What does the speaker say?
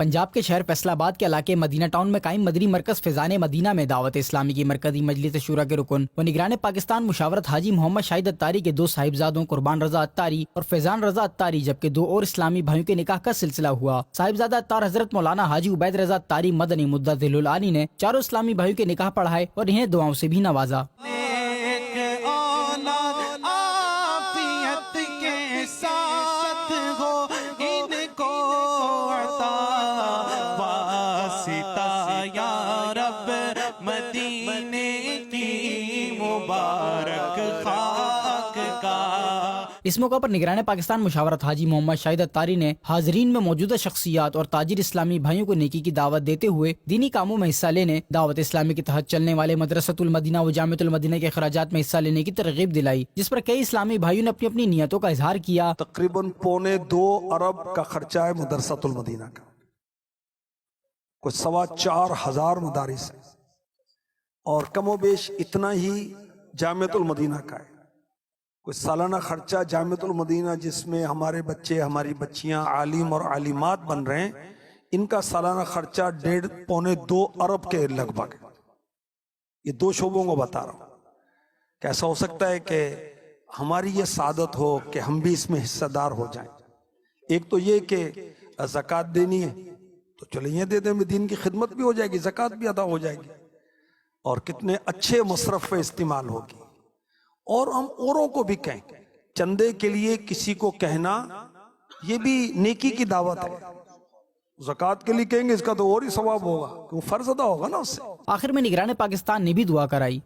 پنجاب کے شہر فیصل آباد کے علاقے مدینہ ٹاؤن میں قائم مدنی مرکز فیضان مدینہ میں دعوت اسلامی کی مرکزی مجلس شورا کے رکن و نگران پاکستان مشاورت حاجی محمد شاہد اتاری کے 2 صاحبزادوں قربان رضا اتاری اور فیضان رضا اتاری جبکہ 2 اور اسلامی بھائیوں کے نکاح کا سلسلہ ہوا۔ صاحبزادہ اتار حضرت مولانا حاجی عبید رضا اتاری مدنی مدت ذیل العالی نے چاروں اسلامی بھائیوں کے نکاح پڑھائے اور انہیں دعاؤں سے بھی نوازا۔ اس موقع پر نگران پاکستان مشاورت حاجی محمد شاہد اتاری نے حاضرین میں موجودہ شخصیات اور تاجر اسلامی بھائیوں کو نیکی کی دعوت دیتے ہوئے دینی کاموں میں حصہ لینے، دعوت اسلامی کے تحت چلنے والے مدرسۃ المدینہ و جامعۃ المدینہ کے اخراجات میں حصہ لینے کی ترغیب دلائی، جس پر کئی اسلامی بھائیوں نے اپنی اپنی نیتوں کا اظہار کیا۔ تقریباً 2.25 ارب کا خرچہ ہے مدرسۃ المدینہ کا، کچھ 4,500 مدارس ہیں اور کم و بیش اتنا ہی جامعۃ المدینہ کا ہے۔ کوئی سالانہ خرچہ جامعۃ المدینہ جس میں ہمارے بچے ہماری بچیاں عالم اور عالمات بن رہے ہیں، ان کا سالانہ خرچہ 1.5-2 ارب کے لگ بھگ ہے۔ یہ 2 شعبوں کو بتا رہا ہوں۔ کیسا ہو سکتا ہے کہ ہماری یہ سعادت ہو کہ ہم بھی اس میں حصہ دار ہو جائیں؟ ایک تو یہ کہ زکوٰۃ دینی ہے تو چلیں یہ دے دیں، دین کی خدمت بھی ہو جائے گی، زکوٰۃ بھی ادا ہو جائے گی اور کتنے اچھے مصرف پہ استعمال ہوگی۔ اور ہم اوروں کو بھی کہیں، چندے کے لیے کسی کو کہنا یہ بھی نیکی کی دعوت ہے۔ زکوٰۃ کے لیے کہیں گے اس کا تو اور ہی ثواب ہوگا، کیوں فرض ادا ہوگا نا اس سے۔ آخر میں نگران پاکستان نے بھی دعا کرائی۔